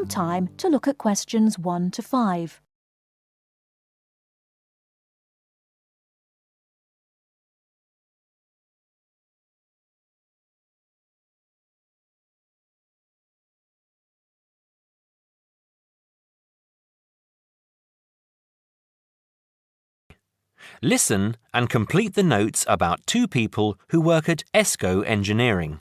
Time to look at questions 1 to 5. Listen and complete the notes about two people who work at ESCO Engineering.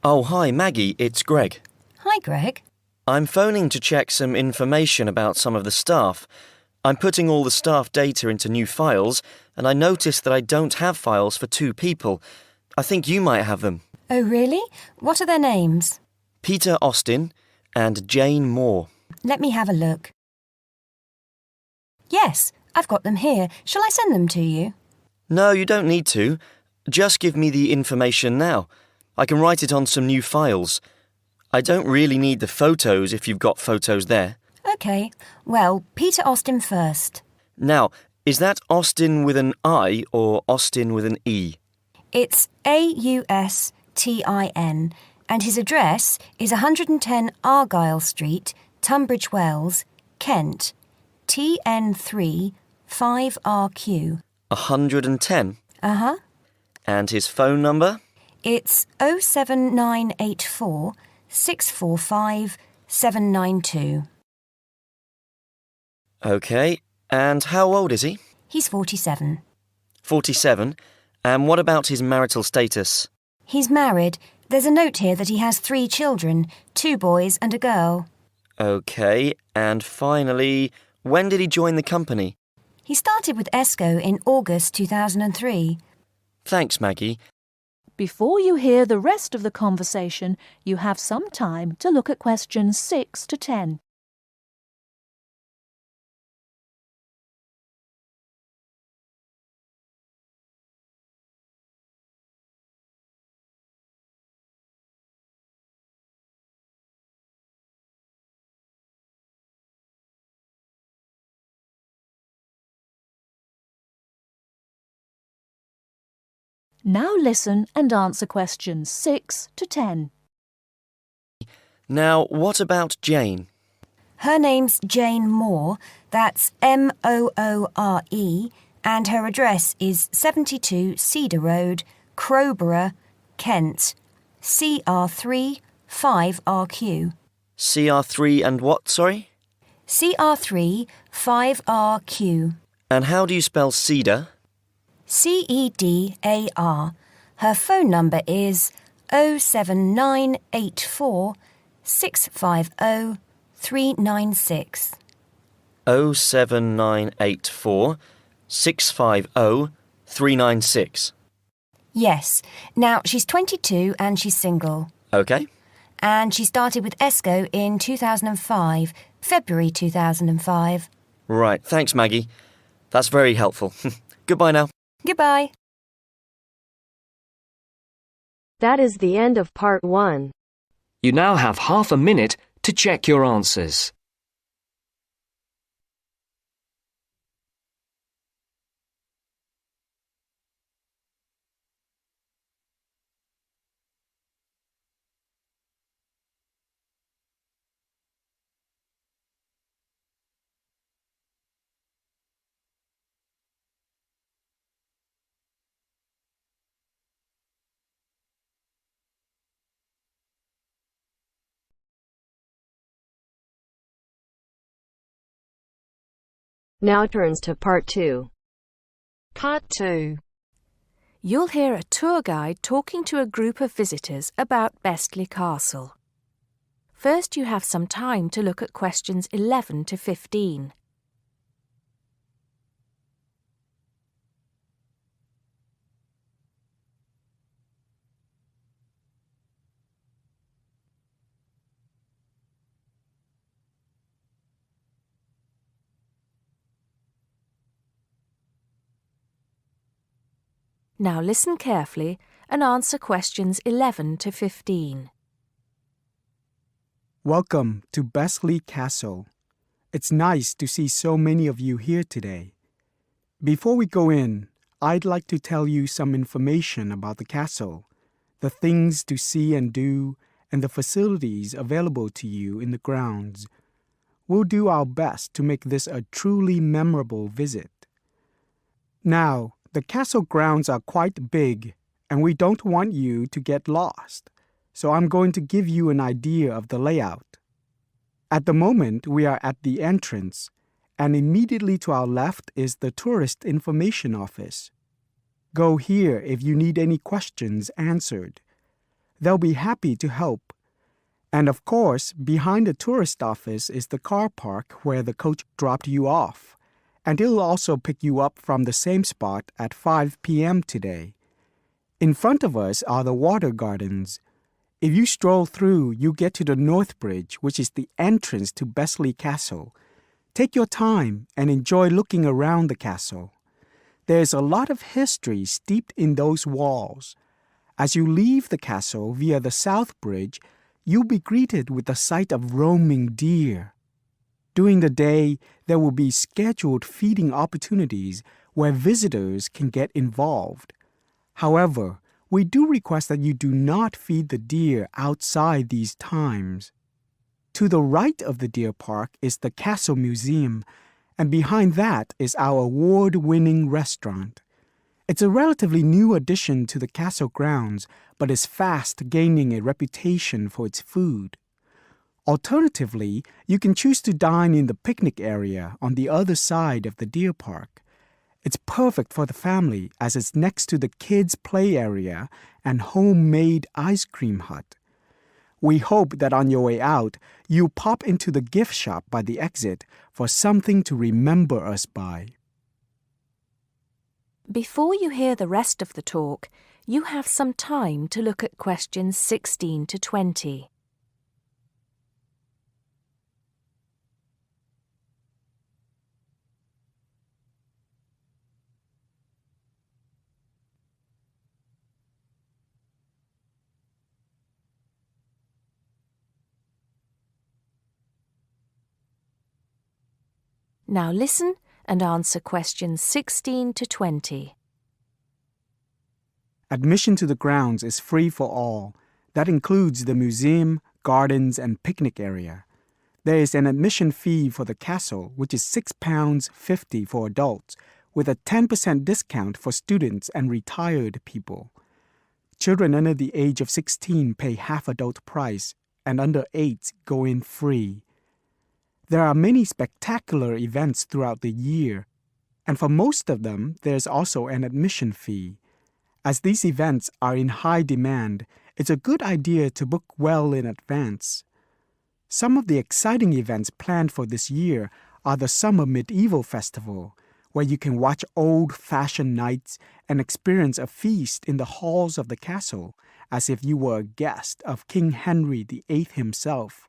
Oh, hi, Maggie, it's Greg. Hi, Greg. I'm phoning to check some information about some of the staff. I'm putting all the staff data into new files, and I noticed that I don't have files for two people. I think you might have them. Oh, really? What are their names? Peter Austin and Jane Moore. Let me have a look. Yes, I've got them here. Shall I send them to you? No, you don't need to. Just give me the information now. I can write it on some new files. I don't really need the photos if you've got photos there. OK. Well, Peter Austin first. Now, is that Austin with an I or Austin with an E? It's Austin, and his address is 110 Argyle Street, Tunbridge Wells, Kent, TN3 5RQ. 110? Uh-huh. And his phone number? It's 07984 645 792. OK. And how old is he? He's 47. 47. And what about his marital status? He's married. There's a note here that he has 3 children, 2 boys and a girl. OK. And finally, when did he join the company? He started with ESCO in August 2003. Thanks, Maggie. Before you hear the rest of the conversation, you have some time to look at questions 6 to 10. Now listen and answer questions 6 to 10. Now, what about Jane? Her name's Jane Moore, that's Moore, and her address is 72 Cedar Road, Crowborough, Kent, CR3 5RQ. CR3 and what, sorry? CR3 5RQ. And how do you spell cedar? CEDAR. Her phone number is 07984 650 396. 07984 650 396. Yes. Now, she's 22 and she's single. OK. And she started with ESCO in 2005, February 2005. Right, thanks, Maggie. That's very helpful. Goodbye now. Goodbye. That is the end of part 1. You now have half a minute to check your answers. Now turns to part 2. Part 2. You'll hear a tour guide talking to a group of visitors about Bestley Castle. First, you have some time to look at questions 11 to 15. Now listen carefully and answer questions 11 to 15. Welcome to Besley Castle. It's nice to see so many of you here today. Before we go in, I'd like to tell you some information about the castle, the things to see and do, and the facilities available to you in the grounds. We'll do our best to make this a truly memorable visit. Now, the castle grounds are quite big, and we don't want you to get lost, so I'm going to give you an idea of the layout. At the moment, we are at the entrance, and immediately to our left is the Tourist Information Office. Go here if you need any questions answered. They'll be happy to help. And of course, behind the tourist office is the car park where the coach dropped you off, and it'll also pick you up from the same spot at 5 p.m. today. In front of us are the water gardens. If you stroll through, you get to the North Bridge, which is the entrance to Besley Castle. Take your time and enjoy looking around the castle. There's a lot of history steeped in those walls. As you leave the castle via the South Bridge, you'll be greeted with the sight of roaming deer. During the day, there will be scheduled feeding opportunities where visitors can get involved. However, we do request that you do not feed the deer outside these times. To the right of the deer park is the Castle Museum, and behind that is our award-winning restaurant. It's a relatively new addition to the castle grounds, but is fast gaining a reputation for its food. Alternatively, you can choose to dine in the picnic area on the other side of the deer park. It's perfect for the family as it's next to the kids' play area and homemade ice cream hut. We hope that on your way out, you pop into the gift shop by the exit for something to remember us by. Before you hear the rest of the talk, you have some time to look at questions 16 to 20. Now listen and answer questions 16 to 20. Admission to the grounds is free for all. That includes the museum, gardens, and picnic area. There is an admission fee for the castle, which is £6.50 for adults, with a 10% discount for students and retired people. Children under the age of 16 pay half adult price, and under 8 go in free. There are many spectacular events throughout the year, and for most of them, there's also an admission fee. As these events are in high demand, it's a good idea to book well in advance. Some of the exciting events planned for this year are the Summer Medieval Festival, where you can watch old-fashioned nights and experience a feast in the halls of the castle, as if you were a guest of King Henry VIII himself.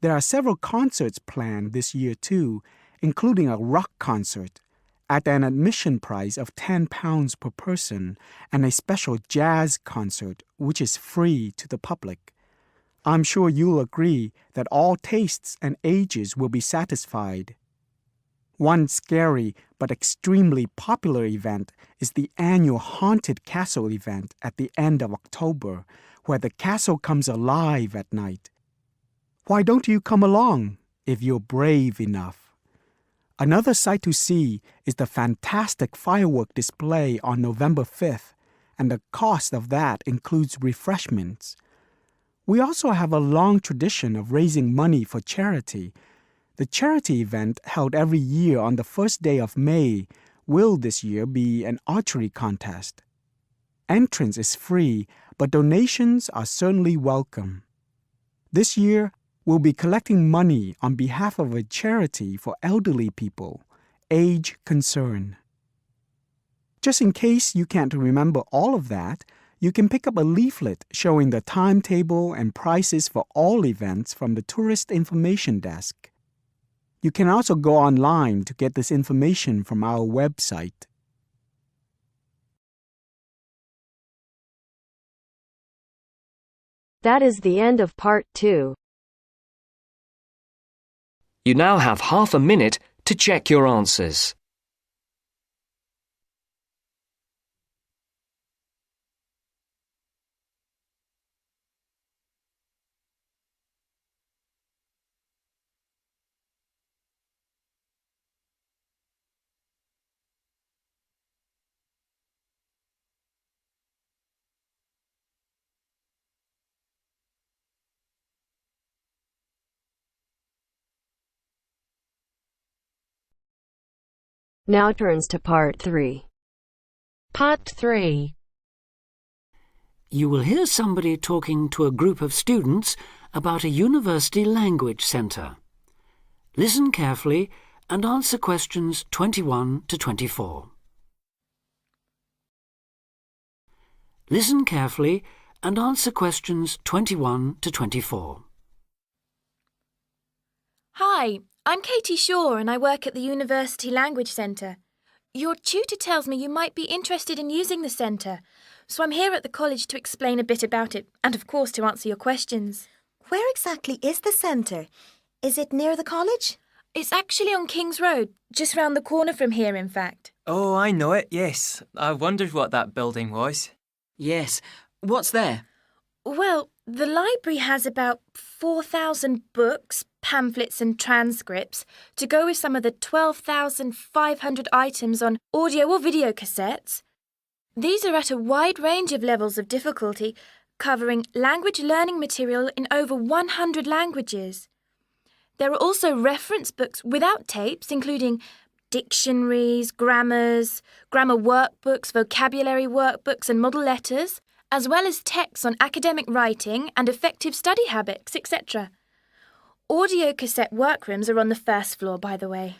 There are several concerts planned this year too, including a rock concert at an admission price of £10 per person and a special jazz concert which is free to the public. I'm sure you'll agree that all tastes and ages will be satisfied. One scary but extremely popular event is the annual Haunted Castle event at the end of October, where the castle comes alive at night. Why don't you come along if you're brave enough? Another sight to see is the fantastic firework display on November 5th, and the cost of that includes refreshments. We also have a long tradition of raising money for charity. The charity event held every year on the first day of May will this year be an archery contest. Entrance is free, but donations are certainly welcome. This year, we'll be collecting money on behalf of a charity for elderly people, Age Concern. Just in case you can't remember all of that, you can pick up a leaflet showing the timetable and prices for all events from the Tourist Information Desk. You can also go online to get this information from our website. That is the end of part 2. You now have half a minute to check your answers. Now turns to Part 3. Part 3. You will hear somebody talking to a group of students about a university language centre. Listen carefully and answer questions 21 to 24. Listen carefully and answer questions 21 to 24. Hi, I'm Katie Shaw and I work at the University Language Centre. Your tutor tells me you might be interested in using the centre, so I'm here at the college to explain a bit about it and, of course, to answer your questions. Where exactly is the centre? Is it near the college? It's actually on King's Road, just round the corner from here, in fact. Oh, I know it, yes. I wondered what that building was. Yes. What's there? Well, the library has about 4,000 books, pamphlets and transcripts to go with some of the 12,500 items on audio or video cassettes. These are at a wide range of levels of difficulty, covering language learning material in over 100 languages. There are also reference books without tapes, including dictionaries, grammar workbooks, vocabulary workbooks and model letters, as well as texts on academic writing and effective study habits, etc. Audio cassette workrooms are on the first floor, by the way.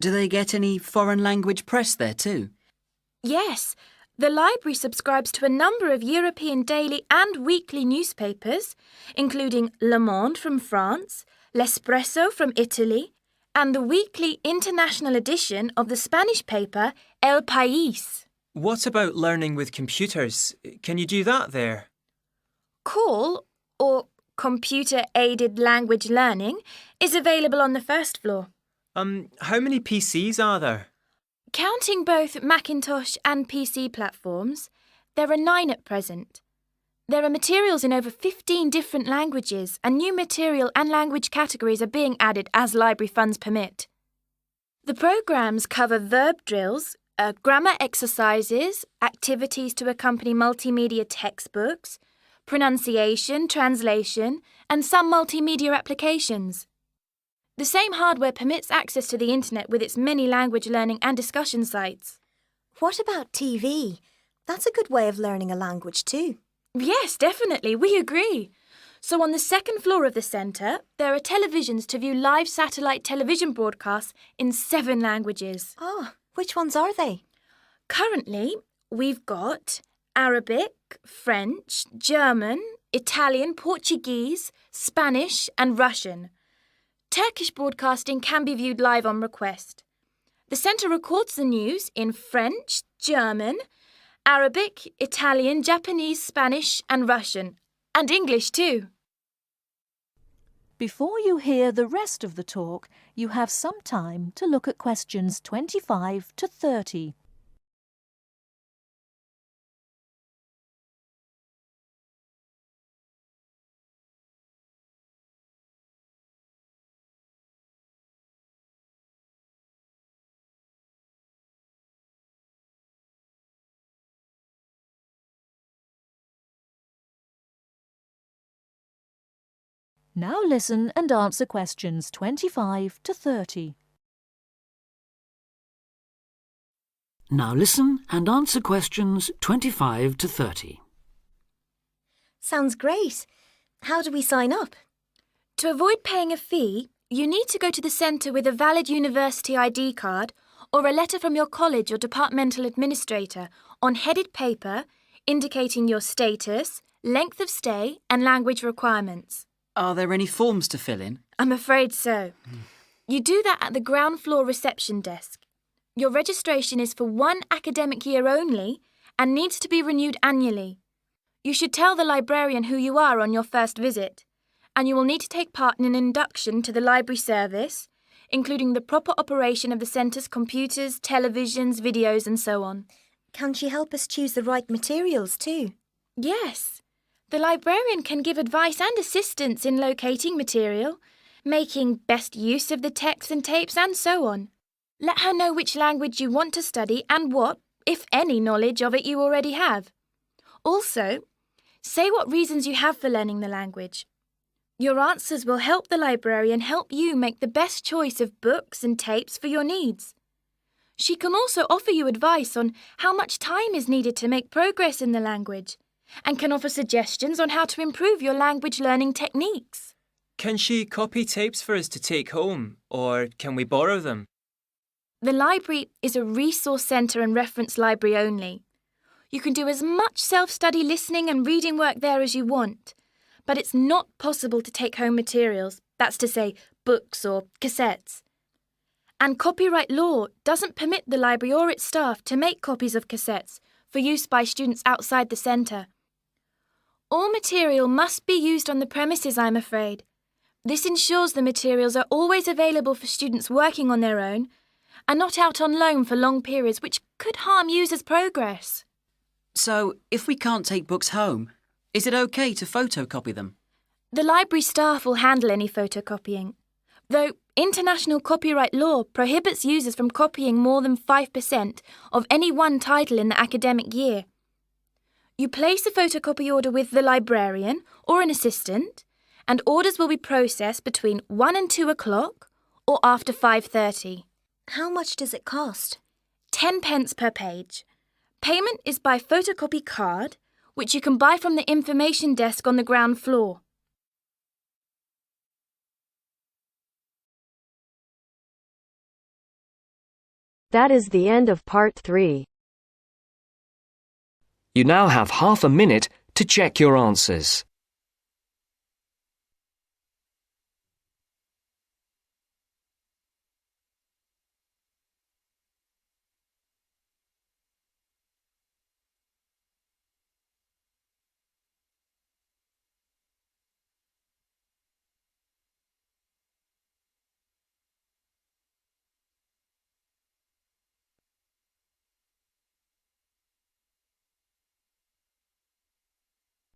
Do they get any foreign language press there too? Yes. The library subscribes to a number of European daily and weekly newspapers, including Le Monde from France, L'Espresso from Italy, and the weekly international edition of the Spanish paper El País. What about learning with computers? Can you do that there? CALL, or Computer-Aided Language Learning, is available on the first floor. How many PCs are there? Counting both Macintosh and PC platforms, there are 9 at present. There are materials in over 15 different languages, and new material and language categories are being added as library funds permit. The programmes cover verb drills, grammar exercises, activities to accompany multimedia textbooks, pronunciation, translation, and some multimedia applications. The same hardware permits access to the internet with its many language learning and discussion sites. What about TV? That's a good way of learning a language too. Yes, definitely, we agree. So on the second floor of the centre, there are televisions to view live satellite television broadcasts in 7 languages. Oh, which ones are they? Currently, we've got Arabic, French, German, Italian, Portuguese, Spanish and Russian. Turkish broadcasting can be viewed live on request. The centre records the news in French, German, Arabic, Italian, Japanese, Spanish and Russian, and English too. Before you hear the rest of the talk, you have some time to look at questions 25 to 30. Now listen and answer questions 25 to 30. Now listen and answer questions 25 to 30. Sounds great. How do we sign up? To avoid paying a fee, you need to go to the centre with a valid university ID card or a letter from your college or departmental administrator on headed paper indicating your status, length of stay and language requirements. Are there any forms to fill in? I'm afraid so. You do that at the ground floor reception desk. Your registration is for 1 academic year only and needs to be renewed annually. You should tell the librarian who you are on your first visit, and you will need to take part in an induction to the library service, including the proper operation of the centre's computers, televisions, videos and so on. Can she help us choose the right materials too? Yes. The librarian can give advice and assistance in locating material, making best use of the texts and tapes and so on. Let her know which language you want to study and what, if any, knowledge of it you already have. Also, say what reasons you have for learning the language. Your answers will help the librarian help you make the best choice of books and tapes for your needs. She can also offer you advice on how much time is needed to make progress in the language and can offer suggestions on how to improve your language learning techniques. Can she copy tapes for us to take home, or can we borrow them? The library is a resource centre and reference library only. You can do as much self-study listening and reading work there as you want, but it's not possible to take home materials, that's to say, books or cassettes. And copyright law doesn't permit the library or its staff to make copies of cassettes for use by students outside the centre. All material must be used on the premises, I'm afraid. This ensures the materials are always available for students working on their own and not out on loan for long periods, which could harm users' progress. So, if we can't take books home, is it okay to photocopy them? The library staff will handle any photocopying, though international copyright law prohibits users from copying more than 5% of any one title in the academic year. You place a photocopy order with the librarian or an assistant, and orders will be processed between 1 and 2 o'clock or after 5:30. How much does it cost? 10 pence per page. Payment is by photocopy card, which you can buy from the information desk on the ground floor. That is the end of part 3. You now have half a minute to check your answers.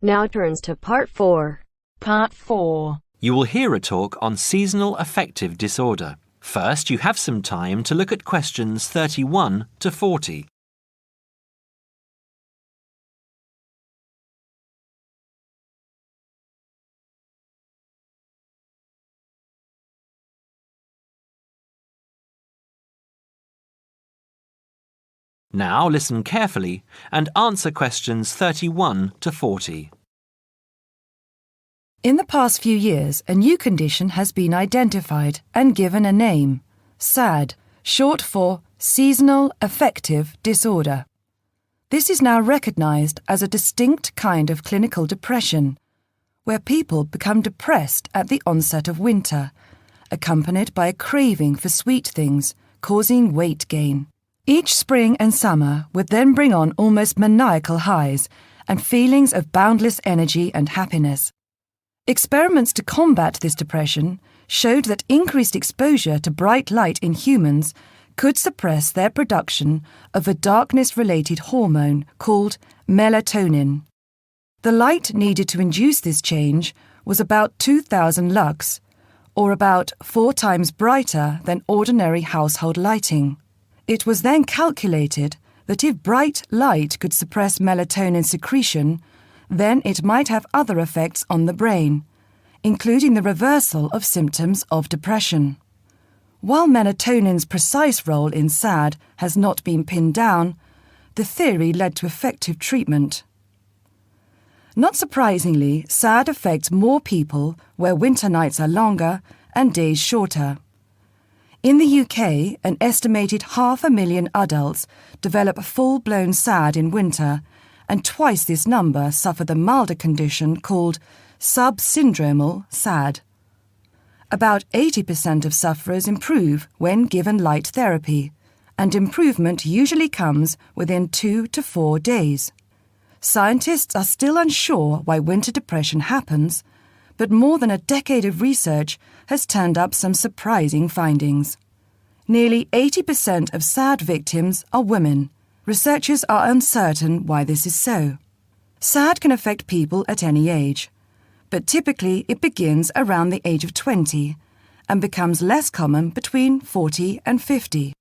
Now turns to part 4. Part 4. You will hear a talk on seasonal affective disorder. First, you have some time to look at questions 31 to 40. Now listen carefully and answer questions 31 to 40. In the past few years, a new condition has been identified and given a name, SAD, short for Seasonal Affective Disorder. This is now recognized as a distinct kind of clinical depression, where people become depressed at the onset of winter, accompanied by a craving for sweet things, causing weight gain. Each spring and summer would then bring on almost maniacal highs and feelings of boundless energy and happiness. Experiments to combat this depression showed that increased exposure to bright light in humans could suppress their production of a darkness-related hormone called melatonin. The light needed to induce this change was about 2,000 lux, or about 4 times brighter than ordinary household lighting. It was then calculated that if bright light could suppress melatonin secretion, then it might have other effects on the brain, including the reversal of symptoms of depression. While melatonin's precise role in SAD has not been pinned down, the theory led to effective treatment. Not surprisingly, SAD affects more people where winter nights are longer and days shorter. In the UK, an estimated 500,000 adults develop full-blown SAD in winter, and twice this number suffer the milder condition called subsyndromal SAD. About 80% of sufferers improve when given light therapy, and improvement usually comes within 2 to 4 days. Scientists are still unsure why winter depression happens, but more than a decade of research has turned up some surprising findings. Nearly 80% of SAD victims are women. Researchers are uncertain why this is so. SAD can affect people at any age, but typically it begins around the age of 20 and becomes less common between 40 and 50.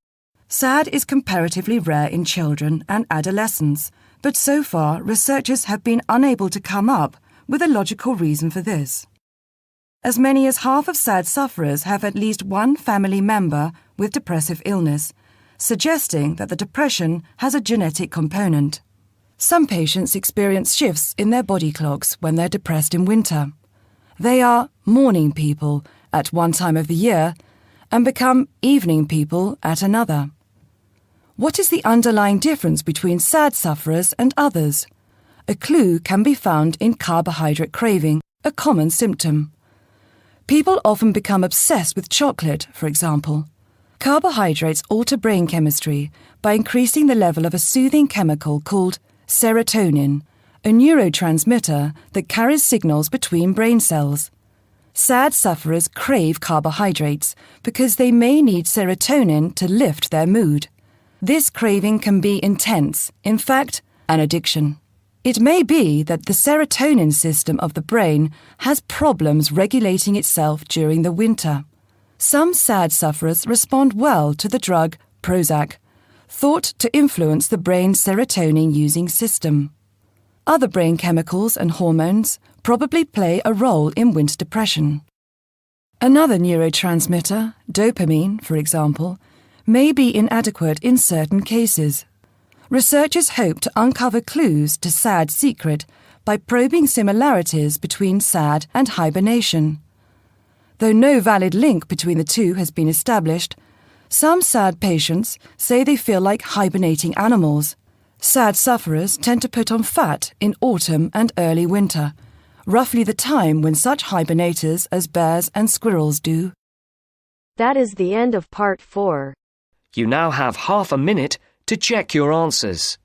SAD is comparatively rare in children and adolescents, but so far researchers have been unable to come up with a logical reason for this. As many as half of SAD sufferers have at least one family member with depressive illness, suggesting that the depression has a genetic component. Some patients experience shifts in their body clocks when they're depressed in winter. They are morning people at one time of the year and become evening people at another. What is the underlying difference between SAD sufferers and others? A clue can be found in carbohydrate craving, a common symptom. People often become obsessed with chocolate, for example. Carbohydrates alter brain chemistry by increasing the level of a soothing chemical called serotonin, a neurotransmitter that carries signals between brain cells. SAD sufferers crave carbohydrates because they may need serotonin to lift their mood. This craving can be intense, in fact, an addiction. It may be that the serotonin system of the brain has problems regulating itself during the winter. Some SAD sufferers respond well to the drug Prozac, thought to influence the brain's serotonin-using system. Other brain chemicals and hormones probably play a role in winter depression. Another neurotransmitter, dopamine, for example, may be inadequate in certain cases. Researchers hope to uncover clues to SAD's secret by probing similarities between SAD and hibernation. Though no valid link between the two has been established, some SAD patients say they feel like hibernating animals. SAD sufferers tend to put on fat in autumn and early winter, roughly the time when such hibernators as bears and squirrels do. That is the end of part 4. You now have half a minute to check your answers.